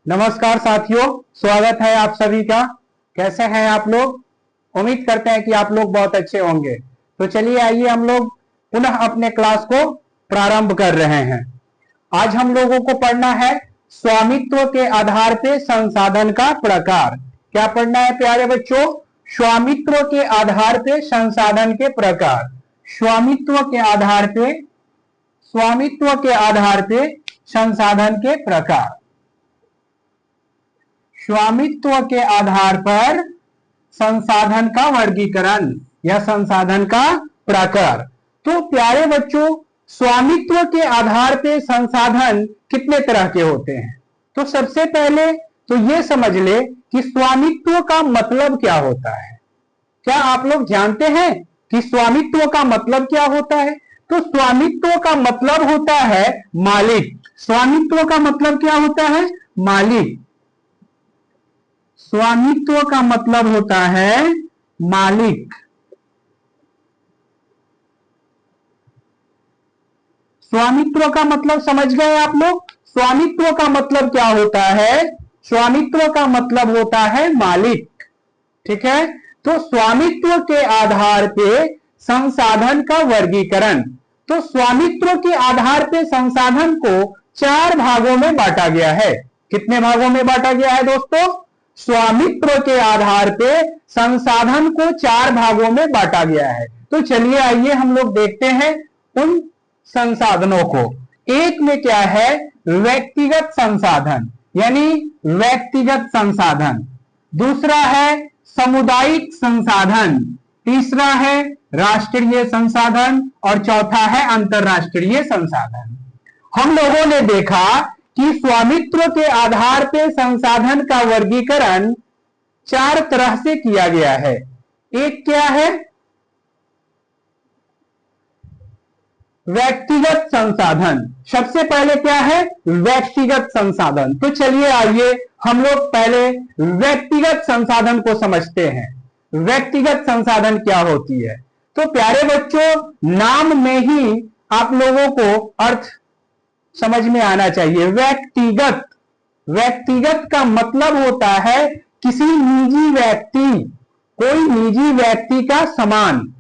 नमस्कार साथियों, स्वागत है आप सभी का। कैसे हैं आप लोग? उम्मीद करते हैं कि आप लोग बहुत अच्छे होंगे। तो चलिए आइए हम लोग पुनः अपने क्लास को प्रारंभ कर रहे हैं। आज हम लोगों को पढ़ना है स्वामित्व के आधार पे संसाधन का प्रकार। क्या पढ़ना है प्यारे बच्चों? स्वामित्व के आधार पे संसाधन के प्रकार। स्वामित्व के आधार पे संसाधन के प्रकार। स्वामित्व के आधार पर संसाधन का वर्गीकरण या संसाधन का प्रकार। तो प्यारे बच्चों, स्वामित्व के आधार पे संसाधन कितने तरह के होते हैं? तो सबसे पहले तो ये समझ ले कि स्वामित्व का मतलब क्या होता है। क्या आप लोग जानते हैं कि स्वामित्व का मतलब क्या होता है? तो स्वामित्व का मतलब होता है मालिक। स्वामित्व का मतलब क्या होता है? मालिक। स्वामित्व का मतलब होता है मालिक। स्वामित्व का मतलब समझ गए आप लोग? स्वामित्व का मतलब क्या होता है? स्वामित्व का मतलब होता है मालिक। ठीक है, तो स्वामित्व के आधार पे संसाधन का वर्गीकरण। तो स्वामित्व के आधार पे संसाधन को 4 भागों में बांटा गया है। कितने भागों में बांटा गया है दोस्तों? स्वामित्व के आधार पे संसाधन को 4 भागों में बांटा गया है। तो चलिए आइए हम लोग देखते हैं उन संसाधनों को। एक में क्या है? व्यक्तिगत संसाधन, यानी व्यक्तिगत संसाधन। दूसरा है सामुदायिक संसाधन। तीसरा है राष्ट्रीय संसाधन और चौथा है अंतरराष्ट्रीय संसाधन। हम लोगों ने देखा कि स्वामित्व के आधार पे संसाधन का वर्गीकरण 4 तरह से किया गया है। एक क्या है? व्यक्तिगत संसाधन। सबसे पहले क्या है? व्यक्तिगत संसाधन। तो चलिए आइए हम लोग पहले व्यक्तिगत संसाधन को समझते हैं। व्यक्तिगत संसाधन क्या होती है? तो प्यारे बच्चों, नाम में ही आप लोगों को अर्थ समझ में आना चाहिए। व्यक्तिगत, व्यक्तिगत का मतलब होता है किसी निजी व्यक्ति, कोई निजी व्यक्ति का सामान।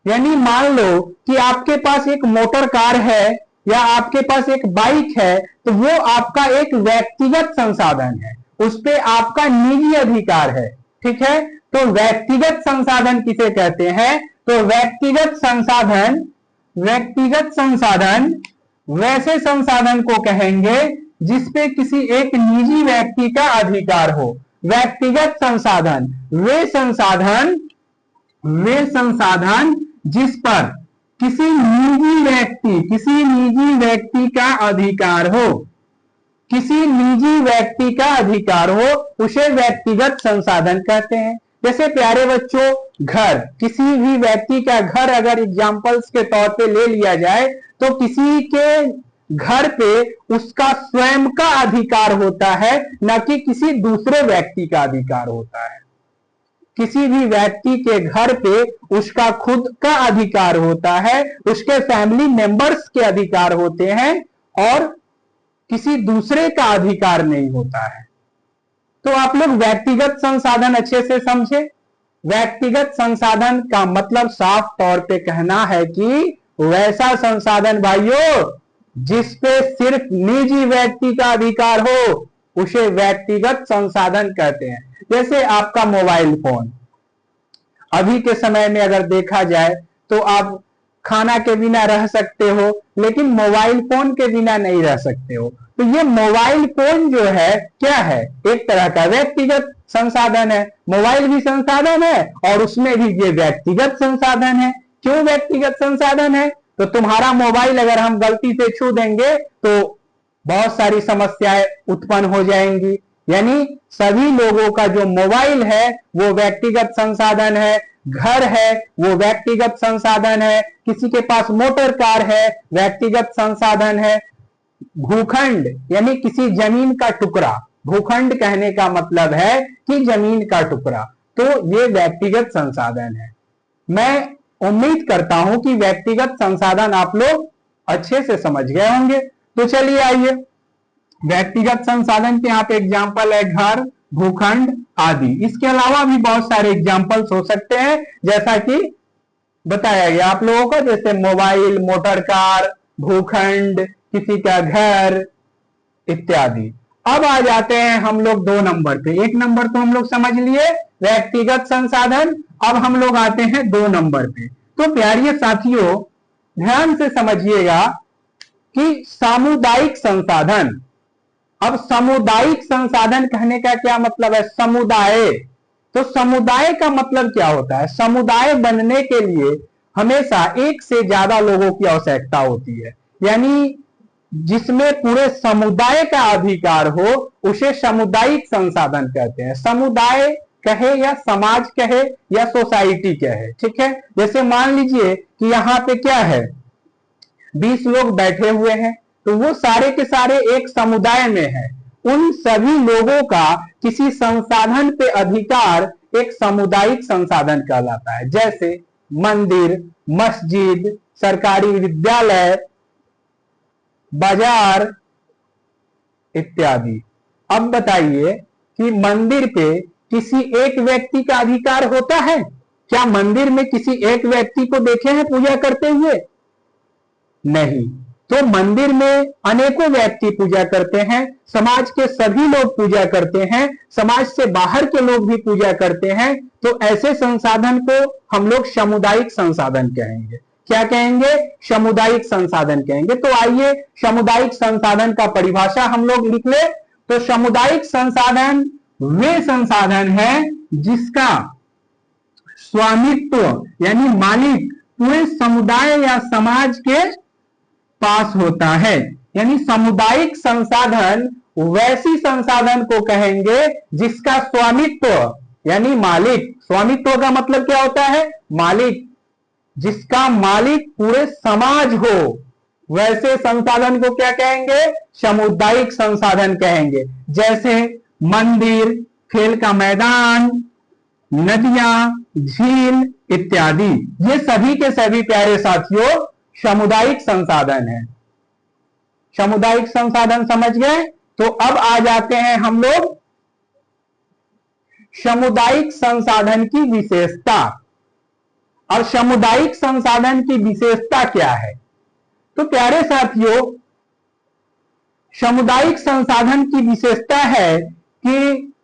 यानी मान लो कि आपके पास एक मोटर कार है या आपके पास एक बाइक है, तो वो आपका एक व्यक्तिगत संसाधन है, उस पे आपका निजी अधिकार है। ठीक है, तो व्यक्तिगत संसाधन किसे कहते हैं? तो व्यक्तिगत संसाधन वैसे संसाधन को कहेंगे जिसपे किसी एक निजी व्यक्ति का अधिकार हो। व्यक्तिगत संसाधन वे संसाधन जिस पर किसी निजी व्यक्ति का अधिकार हो, किसी निजी व्यक्ति का अधिकार हो, उसे व्यक्तिगत संसाधन कहते हैं। जैसे प्यारे बच्चों, घर, किसी भी व्यक्ति का घर अगर एग्जाम्पल्स के तौर पे ले लिया जाए तो किसी के घर पे उसका स्वयं का अधिकार होता है, न कि किसी दूसरे व्यक्ति का अधिकार होता है। किसी भी व्यक्ति के घर पे उसका खुद का अधिकार होता है, उसके फैमिली मेंबर्स के अधिकार होते हैं और किसी दूसरे का अधिकार नहीं होता है। तो आप लोग व्यक्तिगत संसाधन अच्छे से समझे। व्यक्तिगत संसाधन का मतलब साफ तौर पे कहना है कि वैसा संसाधन भाइयों जिस पे सिर्फ निजी व्यक्ति का अधिकार हो, उसे व्यक्तिगत संसाधन कहते हैं। जैसे आपका मोबाइल फोन। अभी के समय में अगर देखा जाए तो आप खाना के बिना रह सकते हो, लेकिन मोबाइल फोन के बिना नहीं रह सकते हो। तो ये मोबाइल फोन जो है क्या है? एक तरह का व्यक्तिगत संसाधन है। मोबाइल भी संसाधन है और उसमें भी ये व्यक्तिगत संसाधन है। क्यों व्यक्तिगत संसाधन है? तो तुम्हारा मोबाइल अगर हम गलती से छू देंगे तो बहुत सारी समस्याएं उत्पन्न हो जाएंगी। यानी सभी लोगों का जो मोबाइल है वो व्यक्तिगत संसाधन है। घर है वो व्यक्तिगत संसाधन है। किसी के पास मोटर कार है, व्यक्तिगत संसाधन है। भूखंड यानी किसी जमीन का टुकड़ा, भूखंड कहने का मतलब है कि जमीन का टुकड़ा, तो ये व्यक्तिगत संसाधन है। मैं उम्मीद करता हूं कि व्यक्तिगत संसाधन आप लोग अच्छे से समझ गए होंगे। तो चलिए आइए व्यक्तिगत संसाधन के यहाँ पे एग्जाम्पल है घर, भूखंड आदि। इसके अलावा भी बहुत सारे एग्जाम्पल्स हो सकते हैं, जैसा कि बताया गया आप लोगों को, जैसे मोबाइल, मोटर कार, भूखंड, किसी का घर इत्यादि। अब आ जाते हैं हम लोग 2 नंबर पे। 1 नंबर तो हम लोग समझ लिए व्यक्तिगत संसाधन, अब हम लोग आते हैं 2 नंबर पे। तो प्यारे साथियों ध्यान से समझिएगा कि सामुदायिक संसाधन। अब सामुदायिक संसाधन कहने का क्या मतलब है? समुदाय। तो समुदाय का मतलब क्या होता है? समुदाय बनने के लिए हमेशा एक से ज्यादा लोगों की आवश्यकता होती है, यानी जिसमें पूरे समुदाय का अधिकार हो उसे सामुदायिक संसाधन कहते हैं। समुदाय कहे या समाज कहे या सोसाइटी कहे, ठीक है। जैसे मान लीजिए कि यहाँ पे क्या है, 20 लोग बैठे हुए हैं, तो वो सारे के सारे एक समुदाय में है। उन सभी लोगों का किसी संसाधन पे अधिकार एक सामुदायिक संसाधन कहलाता है, जैसे मंदिर, मस्जिद, सरकारी विद्यालय, बाजार इत्यादि। अब बताइए कि मंदिर पे किसी एक व्यक्ति का अधिकार होता है क्या? मंदिर में किसी एक व्यक्ति को देखे हैं पूजा करते हुए? नहीं। तो मंदिर में अनेकों व्यक्ति पूजा करते हैं, समाज के सभी लोग पूजा करते हैं, समाज से बाहर के लोग भी पूजा करते हैं। तो ऐसे संसाधन को हम लोग सामुदायिक संसाधन कहेंगे। क्या कहेंगे? सामुदायिक संसाधन कहेंगे। तो आइए सामुदायिक संसाधन का परिभाषा हम लोग लिख ले। तो सामुदायिक संसाधन वे संसाधन है जिसका स्वामित्व यानी मालिक पूरे समुदाय या समाज के पास होता है। यानी सामुदायिक संसाधन वैसी संसाधन को कहेंगे जिसका स्वामित्व यानी मालिक, स्वामित्व का मतलब क्या होता है? मालिक, जिसका मालिक पूरे समाज हो, वैसे संसाधन को क्या कहेंगे? सामुदायिक संसाधन कहेंगे। जैसे मंदिर, खेल का मैदान, नदियां, झील इत्यादि, ये सभी के सभी प्यारे साथियों सामुदायिक संसाधन है। सामुदायिक संसाधन समझ गए? तो अब आ जाते हैं हम लोग सामुदायिक संसाधन की विशेषता। और सामुदायिक संसाधन की विशेषता क्या है? तो प्यारे साथियों सामुदायिक संसाधन की विशेषता है कि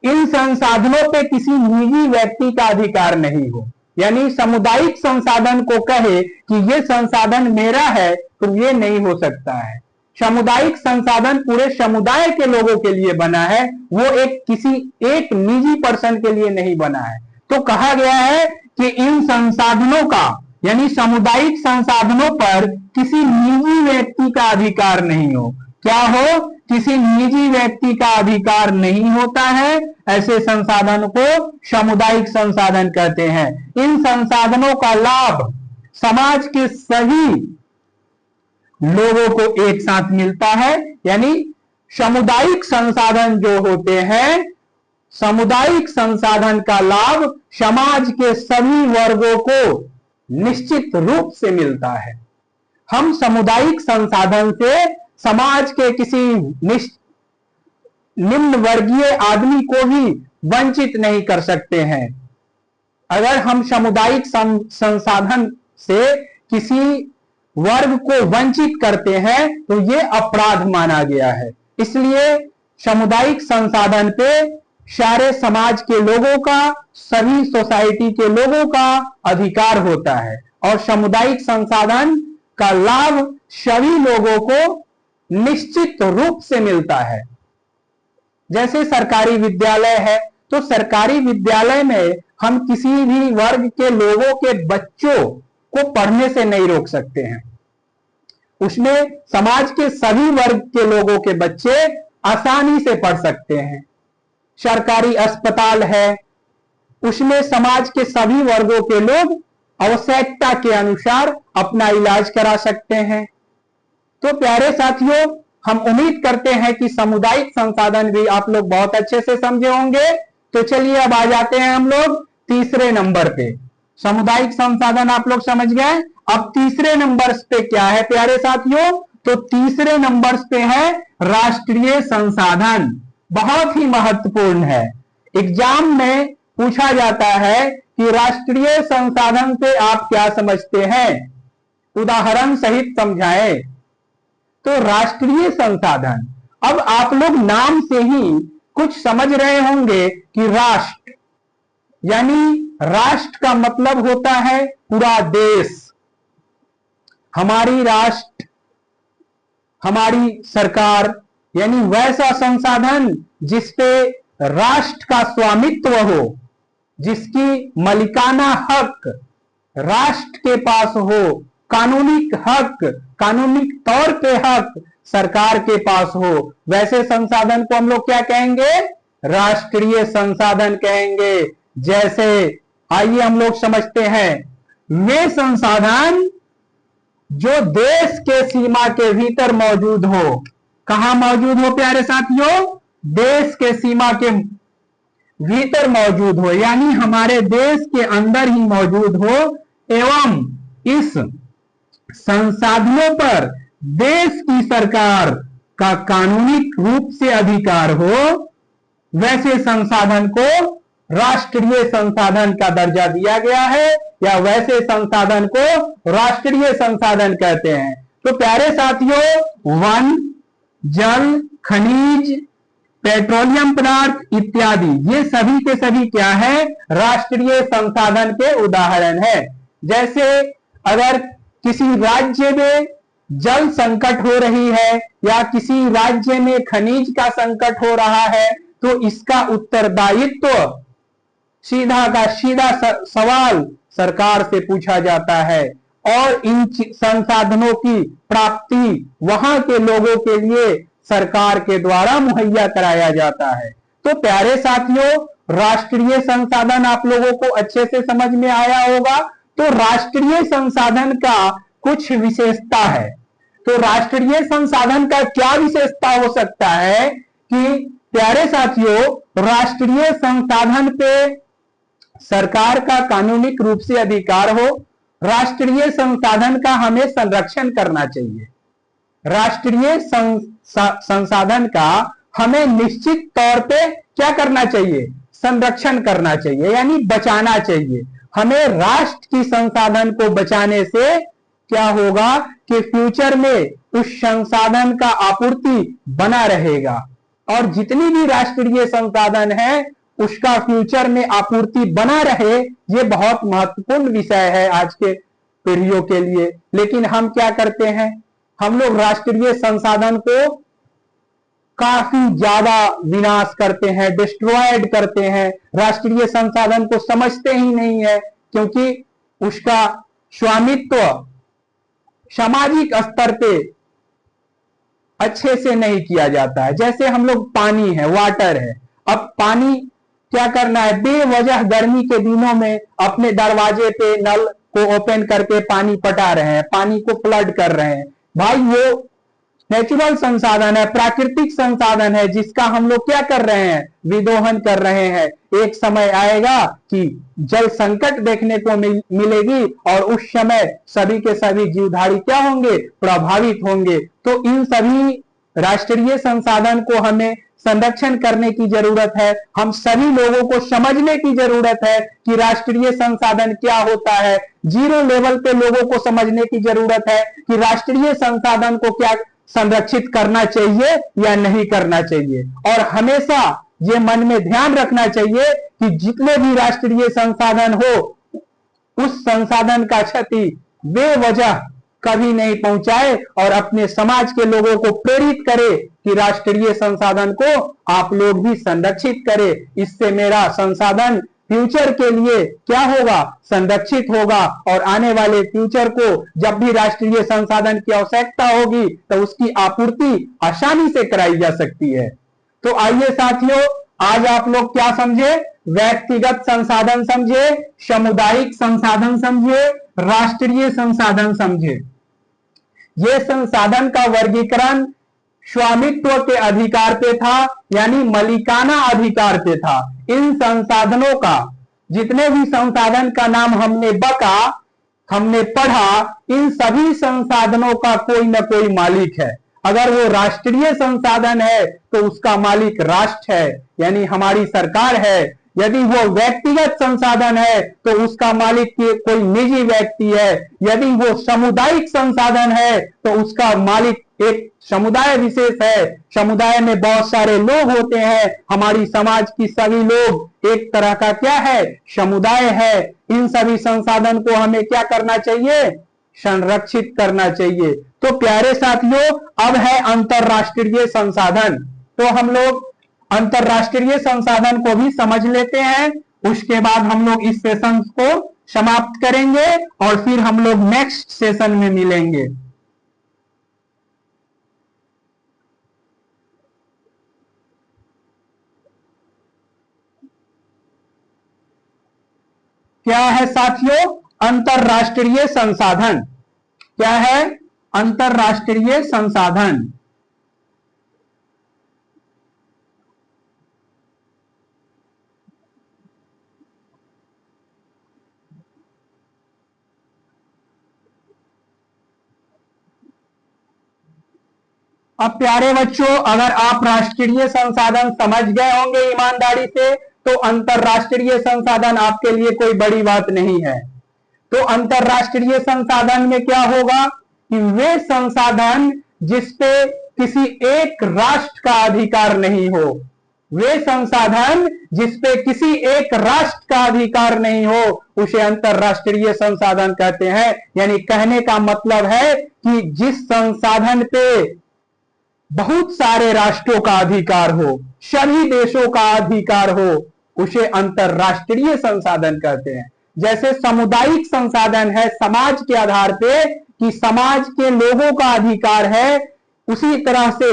इन संसाधनों पे किसी निजी व्यक्ति का अधिकार नहीं हो। यानी सामुदायिक संसाधन को कहे कि ये संसाधन मेरा है तो ये नहीं हो सकता है। सामुदायिक संसाधन पूरे समुदाय के लोगों के लिए बना है, वो किसी एक निजी पर्सन के लिए नहीं बना है। तो कहा गया है कि इन संसाधनों का यानी सामुदायिक संसाधनों पर किसी निजी व्यक्ति का अधिकार नहीं हो। क्या हो? किसी निजी व्यक्ति का अधिकार नहीं होता है। ऐसे संसाधन को सामुदायिक संसाधन कहते हैं। इन संसाधनों का लाभ समाज के सभी लोगों को एक साथ मिलता है। यानी सामुदायिक संसाधन जो होते हैं, सामुदायिक संसाधन का लाभ समाज के सभी वर्गों को निश्चित रूप से मिलता है। हम सामुदायिक संसाधन से समाज के किसी निम्न वर्गीय आदमी को भी वंचित नहीं कर सकते हैं। अगर हम सामुदायिक संसाधन से किसी वर्ग को वंचित करते हैं तो ये अपराध माना गया है। इसलिए सामुदायिक संसाधन पे सारे समाज के लोगों का, सभी सोसाइटी के लोगों का अधिकार होता है और सामुदायिक संसाधन का लाभ सभी लोगों को निश्चित रूप से मिलता है। जैसे सरकारी विद्यालय है, तो सरकारी विद्यालय में हम किसी भी वर्ग के लोगों के बच्चों को पढ़ने से नहीं रोक सकते हैं। उसमें समाज के सभी वर्ग के लोगों के बच्चे आसानी से पढ़ सकते हैं। सरकारी अस्पताल है, उसमें समाज के सभी वर्गों के लोग आवश्यकता के अनुसार अपना इलाज करा सकते हैं। तो प्यारे साथियों हम उम्मीद करते हैं कि सामुदायिक संसाधन भी आप लोग बहुत अच्छे से समझे होंगे। तो चलिए अब आ जाते हैं हम लोग तीसरे नंबर पे। सामुदायिक संसाधन आप लोग समझ गए। अब तीसरे नंबर पे क्या है प्यारे साथियों? तो तीसरे नंबर पे है राष्ट्रीय संसाधन। बहुत ही महत्वपूर्ण है, एग्जाम में पूछा जाता है कि राष्ट्रीय संसाधन से आप क्या समझते हैं, उदाहरण सहित समझाएं। तो राष्ट्रीय संसाधन, अब आप लोग नाम से ही कुछ समझ रहे होंगे कि राष्ट्र यानी राष्ट्र का मतलब होता है पूरा देश, हमारी राष्ट्र, हमारी सरकार, यानी वैसा संसाधन जिसपे राष्ट्र का स्वामित्व हो, जिसकी मलिकाना हक राष्ट्र के पास हो, कानूनी हक, कानूनी तौर पे हक सरकार के पास हो, वैसे संसाधन को हम लोग क्या कहेंगे, राष्ट्रीय संसाधन कहेंगे। जैसे आइए हम लोग समझते हैं, वे संसाधन जो देश के सीमा के भीतर मौजूद हो। कहां मौजूद हो प्यारे साथियों, देश के सीमा के भीतर मौजूद हो, यानी हमारे देश के अंदर ही मौजूद हो, एवं इस संसाधनों पर देश की सरकार का कानूनी रूप से अधिकार हो, वैसे संसाधन को राष्ट्रीय संसाधन का दर्जा दिया गया है, या वैसे संसाधन को राष्ट्रीय संसाधन कहते हैं। तो प्यारे साथियों, वन, जल, खनिज, पेट्रोलियम पदार्थ इत्यादि, ये सभी के सभी क्या है, राष्ट्रीय संसाधन के उदाहरण है। जैसे अगर किसी राज्य में जल संकट हो रही है, या किसी राज्य में खनिज का संकट हो रहा है, तो इसका उत्तरदायित्व सीधा का सीधा सवाल सरकार से पूछा जाता है, और इन संसाधनों की प्राप्ति वहां के लोगों के लिए सरकार के द्वारा मुहैया कराया जाता है। तो प्यारे साथियों, राष्ट्रीय संसाधन आप लोगों को अच्छे से समझ में आया होगा। तो राष्ट्रीय संसाधन का कुछ विशेषता है। तो राष्ट्रीय संसाधन का क्या विशेषता हो सकता है कि प्यारे साथियों, राष्ट्रीय संसाधन पे सरकार का कानूनिक रूप से अधिकार हो, राष्ट्रीय संसाधन का हमें संरक्षण करना चाहिए। राष्ट्रीय संसाधन का हमें निश्चित तौर पे क्या करना चाहिए, संरक्षण करना चाहिए, यानी बचाना चाहिए। हमें राष्ट्र की संसाधन को बचाने से क्या होगा कि फ्यूचर में उस संसाधन का आपूर्ति बना रहेगा, और जितनी भी राष्ट्रीय संसाधन है उसका फ्यूचर में आपूर्ति बना रहे, ये बहुत महत्वपूर्ण विषय है आज के पीढ़ियों के लिए। लेकिन हम क्या करते हैं, हम लोग राष्ट्रीय संसाधन को काफी ज्यादा विनाश करते हैं, डिस्ट्रॉयड करते हैं, राष्ट्रीय संसाधन को समझते ही नहीं है, क्योंकि उसका स्वामित्व सामाजिक स्तर पे अच्छे से नहीं किया जाता है। जैसे हम लोग पानी है, वाटर है, अब पानी क्या करना है, बेवजह गर्मी के दिनों में अपने दरवाजे पे नल को ओपन करके पानी पटा रहे हैं, पानी को फ्लड कर रहे हैं। भाई वो नेचुरल संसाधन है, प्राकृतिक संसाधन है, जिसका हम लोग क्या कर रहे हैं, विदोहन कर रहे हैं। एक समय आएगा कि जल संकट देखने को मिलेगी, और उस समय सभी के सभी जीवधारी क्या होंगे, प्रभावित होंगे। तो इन सभी राष्ट्रीय संसाधन को हमें संरक्षण करने की जरूरत है। हम सभी लोगों को समझने की जरूरत है कि राष्ट्रीय संसाधन क्या होता है। जीरो लेवल पे लोगों को समझने की जरूरत है कि राष्ट्रीय संसाधन को क्या संरक्षित करना चाहिए या नहीं करना चाहिए। और हमेशा ये मन में ध्यान रखना चाहिए कि जितने भी राष्ट्रीय संसाधन हो, उस संसाधन का क्षति बेवजह कभी नहीं पहुंचाए, और अपने समाज के लोगों को प्रेरित करे कि राष्ट्रीय संसाधन को आप लोग भी संरक्षित करें। इससे मेरा संसाधन फ्यूचर के लिए क्या होगा, संरक्षित होगा, और आने वाले फ्यूचर को जब भी राष्ट्रीय संसाधन की आवश्यकता होगी तो उसकी आपूर्ति आसानी से कराई जा सकती है। तो आइए साथियों, आज आप लोग क्या समझे, व्यक्तिगत संसाधन समझे, सामुदायिक संसाधन समझे, राष्ट्रीय संसाधन समझे। ये संसाधन का वर्गीकरण स्वामित्व के अधिकार पे था, यानी मलिकाना अधिकार पे था। इन संसाधनों का, जितने भी संसाधन का नाम हमने बका, हमने पढ़ा, इन सभी संसाधनों का कोई ना कोई मालिक है। अगर वो राष्ट्रीय संसाधन है तो उसका मालिक राष्ट्र है, यानी हमारी सरकार है। यदि वो व्यक्तिगत संसाधन है तो उसका मालिक कोई निजी व्यक्ति है। यदि वो सामुदायिक संसाधन है तो उसका मालिक एक समुदाय विशेष है। समुदाय में बहुत सारे लोग होते हैं। हमारी समाज की सभी लोग एक तरह का क्या है, समुदाय है। इन सभी संसाधन को हमें क्या करना चाहिए, संरक्षित करना चाहिए। तो प्यारे साथियों, अब है अंतरराष्ट्रीय संसाधन। तो हम लोग अंतरराष्ट्रीय संसाधन को भी समझ लेते हैं। उसके बाद हम लोग इस सेशन को समाप्त करेंगे और फिर हम लोग नेक्स्ट सेशन में मिलेंगे। क्या है साथियों अंतरराष्ट्रीय संसाधन? क्या है अंतरराष्ट्रीय संसाधन? अब प्यारे बच्चों, अगर आप राष्ट्रीय संसाधन समझ गए होंगे ईमानदारी से, तो अंतरराष्ट्रीय संसाधन आपके लिए कोई बड़ी बात नहीं है। तो अंतरराष्ट्रीय संसाधन में क्या होगा कि वे संसाधन जिसपे किसी एक राष्ट्र का अधिकार नहीं हो, वे संसाधन जिसपे किसी एक राष्ट्र का अधिकार नहीं हो, उसे अंतरराष्ट्रीय संसाधन कहते हैं। यानी कहने का मतलब है कि जिस संसाधन पे बहुत सारे राष्ट्रों का अधिकार हो, सभी देशों का अधिकार हो, उसे अंतरराष्ट्रीय संसाधन कहते हैं। जैसे सामुदायिक संसाधन है समाज के आधार पे कि समाज के लोगों का अधिकार है, उसी तरह से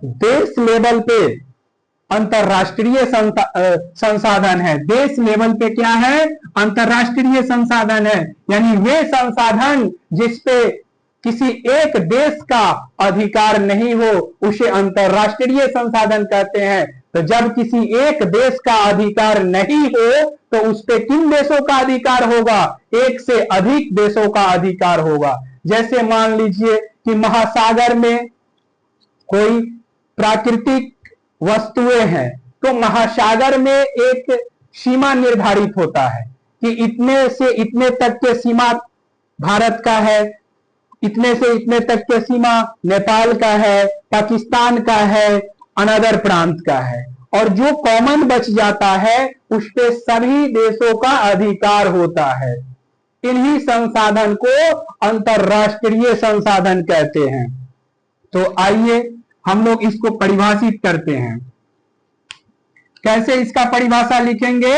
देश लेवल पे अंतरराष्ट्रीय संसाधन है। देश लेवल पे क्या है, अंतरराष्ट्रीय संसाधन है। यानी वे संसाधन जिसपे किसी एक देश का अधिकार नहीं हो, उसे अंतरराष्ट्रीय संसाधन कहते हैं। तो जब किसी एक देश का अधिकार नहीं हो तो उस पे किन देशों का अधिकार होगा, एक से अधिक देशों का अधिकार होगा। जैसे मान लीजिए कि महासागर में कोई प्राकृतिक वस्तुएं हैं, तो महासागर में एक सीमा निर्धारित होता है कि इतने से इतने तक के सीमा भारत का है, इतने से इतने तक के सीमा नेपाल का है, पाकिस्तान का है, अनदर प्रांत का है। और जो कॉमन बच जाता है उस पे सभी देशों का अधिकार होता है। इन्हीं संसाधन को अंतरराष्ट्रीय संसाधन कहते हैं। तो आइए हम लोग इसको परिभाषित करते हैं। कैसे इसका परिभाषा लिखेंगे?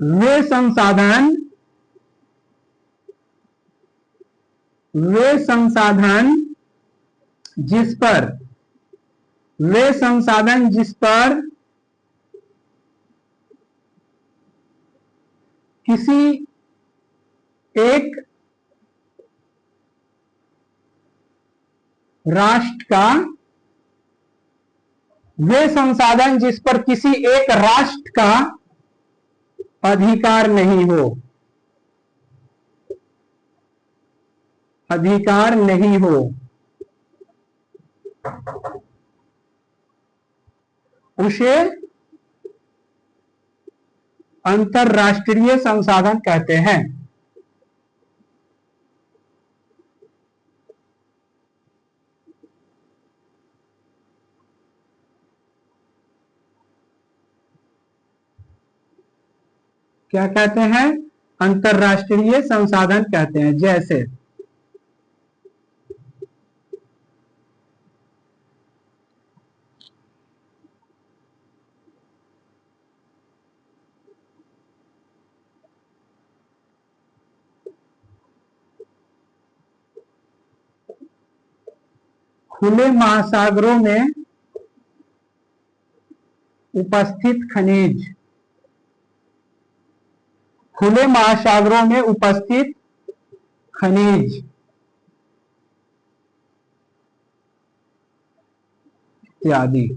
वे संसाधन जिस पर किसी एक राष्ट्र का, वे संसाधन जिस पर किसी एक राष्ट्र का अधिकार नहीं हो, अधिकार नहीं हो, उसे अंतरराष्ट्रीय संसाधन कहते हैं। क्या कहते हैं? अंतरराष्ट्रीय संसाधन कहते हैं। जैसे खुले महासागरों में उपस्थित खनिज, खुले महासागरों में उपस्थित खनिज इत्यादि।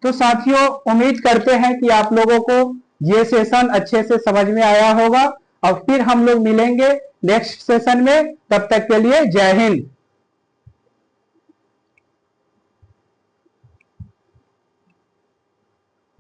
तो साथियों, उम्मीद करते हैं कि आप लोगों को ये सेशन अच्छे से समझ में आया होगा और फिर हम लोग मिलेंगे नेक्स्ट सेशन में। तब तक के लिए जय हिंद।